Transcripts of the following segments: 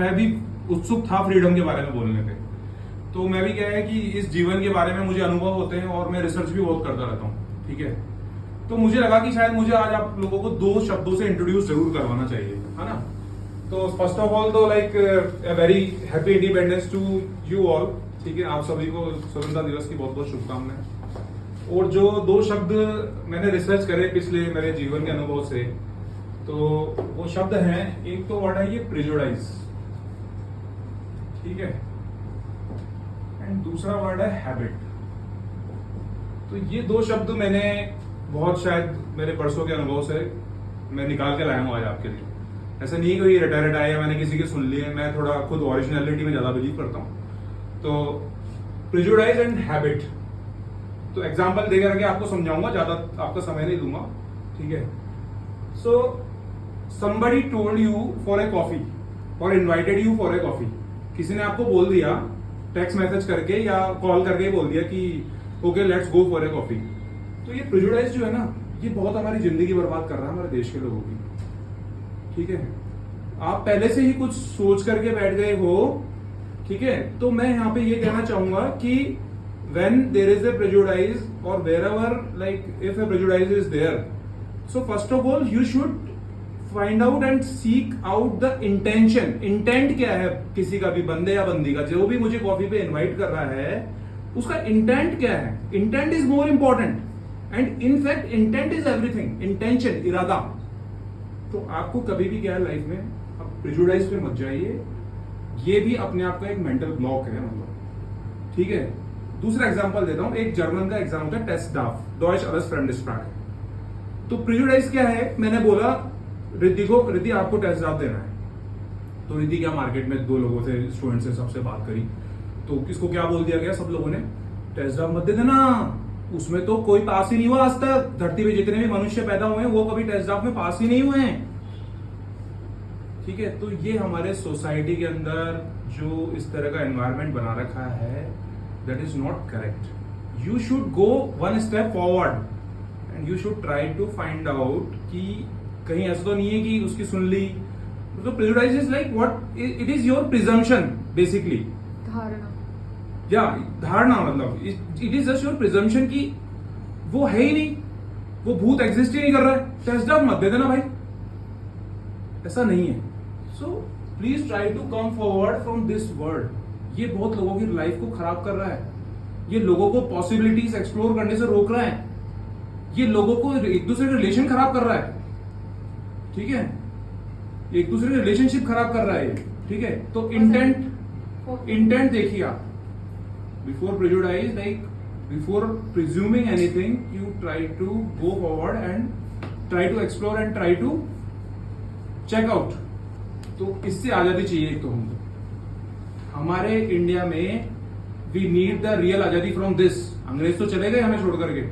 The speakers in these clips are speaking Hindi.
मैं भी उत्सुक था फ्रीडम के बारे में बोलने पे। तो मैं भी क्या है कि इस जीवन के बारे में मुझे अनुभव होते हैं और मैं रिसर्च भी बहुत करता रहता हूँ, ठीक है। तो मुझे लगा कि शायद मुझे आज आप लोगों को 2 शब्दों से इंट्रोड्यूस जरूर करवाना चाहिए, है ना। तो फर्स्ट ऑफ ऑल तो like a very happy independence to you all, ठीक है। आप सभी को स्वतंत्रता दिवस की बहुत बहुत शुभकामनाएं। और जो 2 शब्द मैंने रिसर्च करे पिछले मेरे जीवन के अनुभव से, तो वो शब्द हैं, एक तो वर्ड है ये प्रिजुडाइज, ठीक है, एंड दूसरा वर्ड है हैबिट। तो ये 2 शब्द मैंने बहुत शायद मेरे बरसों के अनुभव से मैं निकाल के लाया हूं आज आपके लिए। ऐसा नहीं कोई रटा है या मैंने किसी के सुन लिए, मैं थोड़ा खुद ओरिजिनलिटी में ज्यादा बिलीव करता हूं। तो प्रिजुडाइज एंड हैबिट, तो एग्जांपल दे करके आपको समझाऊंगा, ज्यादा आपका समय नहीं दूंगा, ठीक है। सो somebody told you for a coffee or invited you for a coffee, किसी ने आपको बोल दिया टेक्स्ट मैसेज करके या कॉल करके बोल दिया कि okay let's go for a coffee. तो ये प्रिजुडाइज जो है ना, ये बहुत हमारी जिंदगी बर्बाद कर रहा है हमारे देश के लोगों की, ठीक है। आप पहले से ही कुछ सोच करके बैठ गए हो, ठीक है। तो मैं यहाँ पे ये कहना चाहूंगा कि when there is a prejudice or wherever like if a prejudice is there, so first of all you should find out and seek out the intention। Intent क्या है किसी का भी, बंदे या बंदी का, जो भी मुझे कॉफी पे इनवाइट कर रहा है उसका इंटेंट क्या है। Intent is more important and in fact intent is everything. Intention, इरादा। तो आपको कभी भी क्या है लाइफ में, आप प्रिजुडाइज पे मत जाइए, ये भी अपने आप का एक मेंटल ब्लॉक है, मतलब, ठीक है। दूसरा एग्जांपल देता हूं, एक जर्मन का एग्जाम होता है टेस्ट डाफ, डॉयच अल्स फ्रेंडस्प्राक। तो प्रिजुडाइज क्या है, मैंने बोला रिद्धि आपको टेस्ट ड्राफ्ट देना है। तो रिद्धि क्या मार्केट में 2 लोगों से, स्टूडेंट से सबसे बात करी, तो किसको क्या बोल दिया गया, सब लोगों ने टेस्ट ड्राफ्ट मत दे देना, उसमें तो कोई पास ही नहीं हुआ आज तक। धरती पे जितने भी मनुष्य पैदा हुए हैं वो कभी टेस्ट ड्राफ्ट में पास ही नहीं हुए हैं, ठीक है। तो ये हमारे सोसाइटी के अंदर जो इस तरह का एनवायरमेंट बना रखा है, that is not correct. You should go 1 step forward and you should try to find out कि कहीं ऐसा तो नहीं है कि उसकी सुन ली। तो prejudice is like what it is your presumption basically, धारणा, या धारणा, मतलब it is just your presumption कि वो है ही नहीं, वो भूत एग्जिस्ट ही नहीं कर रहा है, टेस्ट ड्राफ्ट मत दे देना भाई, ऐसा नहीं है। So please try to come forward from this world. ये बहुत लोगों की लाइफ को खराब कर रहा है, ये लोगों को पॉसिबिलिटीज एक्सप्लोर करने से रोक रहा है, ये लोगों को एक दूसरे के रिलेशन खराब कर रहा है, ठीक है, एक दूसरे के रिलेशनशिप खराब कर रहा है, ठीक है। तो इंटेंट देखिए आप, before prejudice, like before presuming anything, you try to go forward and try to explore and try to check out. तो इससे आजादी चाहिए एक तो हमको, हमारे इंडिया में वी नीड द रियल आजादी फ्रॉम दिस। अंग्रेज तो चले गए हमें छोड़ करके,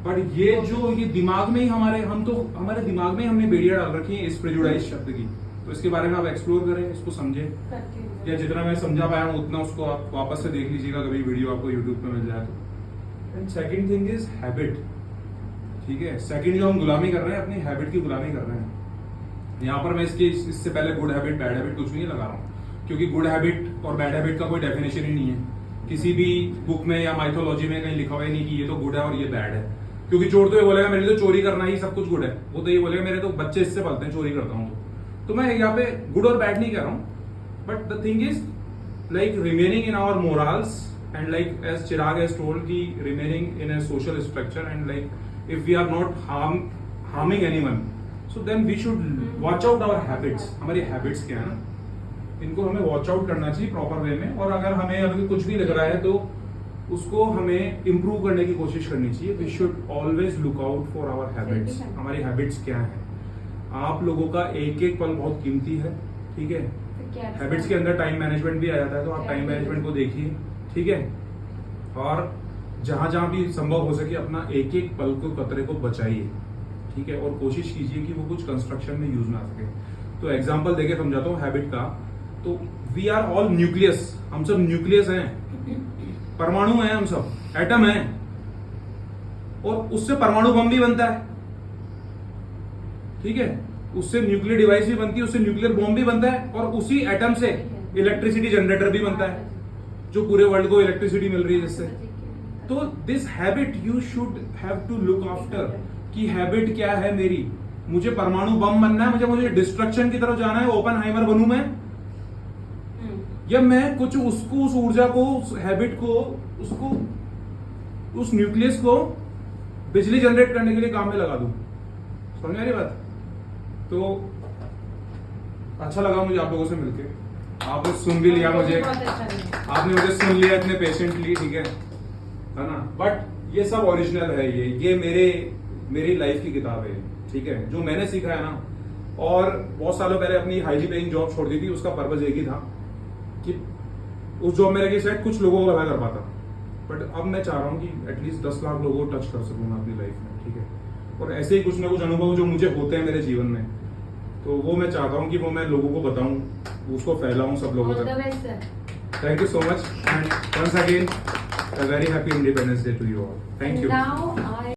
पर ये जो ये दिमाग में ही हमारे दिमाग में हमने बेड़ियां डाल रखी है इस प्रिजुडाइज शब्द की। तो इसके बारे में आप एक्सप्लोर करें, इसको समझें, या जितना मैं समझा पाया हूं उतना उसको आप वापस से देख लीजिएगा, कभी वीडियो आपको यूट्यूब पे मिल जाए तो। And second thing is habit, ठीक है। सेकंड जो हम गुलामी कर रहे हैं, अपनी हैबिट की गुलामी कर रहे हैं। यहाँ पर मैं इससे पहले गुड हैबिट बैड हैबिट कुछ नहीं लगा रहा हूँ, क्योंकि गुड हैबिट और बैड हैबिट का कोई डेफिनेशन ही नहीं है किसी भी बुक में या माइथोलॉजी में, कहीं लिखा हुआ ही नहीं कि ये तो गुड है और ये बैड है। क्योंकि चोर तो ये बोलेगा मेरे तो चोरी करना ही सब कुछ गुड है, वो तो ये बोलेगा मेरे तो बच्चे इससे पलते हैं चोरी करता हूँ। तो मैं यहाँ पे गुड और बैड नहीं कह रहा हूँ, but the thing is like remaining in our morals and like as Chirag has told की remaining in a social structure and like if we are not harming anyone, so then we should watch out our habits. हमारी हैबिट्स क्या है ना, इनको हमें वॉच आउट करना चाहिए प्रॉपर वे में। और अगर हमें अभी कुछ भी लग रहा है तो उसको हमें इंप्रूव करने की कोशिश करनी चाहिए। We should always look out for our habits. हमारी हैबिट्स क्या है, आप लोगों का एक एक पल बहुत कीमती है, ठीक है। हैबिट्स के अंदर टाइम मैनेजमेंट भी आ जाता है, तो आप टाइम मैनेजमेंट को देखिए, ठीक है। और जहां जहां भी संभव हो सके अपना एक एक पल को, कतरे को बचाइए, ठीक है। और कोशिश कीजिए कि वो कुछ कंस्ट्रक्शन में यूज ना सके। तो एग्जाम्पल देके समझाता हूँ हैबिट का। तो वी आर ऑल न्यूक्लियस, हम सब न्यूक्लियस हैं, परमाणु हैं, हम सब एटम हैं, और उससे परमाणु बम भी बनता है, ठीक है। उससे न्यूक्लियर डिवाइस भी बनती है, उससे न्यूक्लियर बॉम्ब भी बनता है, और उसी एटम से इलेक्ट्रिसिटी जनरेटर भी बनता है, जो पूरे वर्ल्ड को इलेक्ट्रिसिटी मिल रही है जिससे। तो this habit you should have to look after, कि हैबिट क्या है मेरी। मुझे परमाणु बम बनना है, मुझे डिस्ट्रक्शन की तरफ जाना है, ओपनहाइमर बनूं मैं, या मैं कुछ उसको, उस ऊर्जा को, उस हैबिट को, उसको, उस न्यूक्लियस को बिजली जनरेट करने के लिए काम में लगा दूं। समझ आ रही बात? तो अच्छा लगा मुझे आप लोगों से मिलके, आपने सुन भी लिया मुझे, आपने मुझे सुन लिया इतने पेशेंटली, ठीक है ना। बट ये सब ओरिजिनल है, ये मेरी लाइफ की किताब है, ठीक है, जो मैंने सीखा है ना। और बहुत सालों पहले अपनी हाईली पेइंग जॉब छोड़ दी थी, उसका पर्पज एक ही था कि उस जॉब में रह शायद कुछ लोगों को भला कर पाता, बट अब मैं चाह रहा हूँ कि एटलीस्ट 10 लाख लोगों को टच कर सकूँ मैं अपनी लाइफ में, ठीक है। और ऐसे ही कुछ ना कुछ अनुभव जो मुझे होते हैं मेरे जीवन में, तो वो मैं चाहता हूँ कि वो मैं लोगों को बताऊं, उसको फैलाऊं सब लोगों तक। Thank you so much and once again a very happy independence day to you all. Thank you.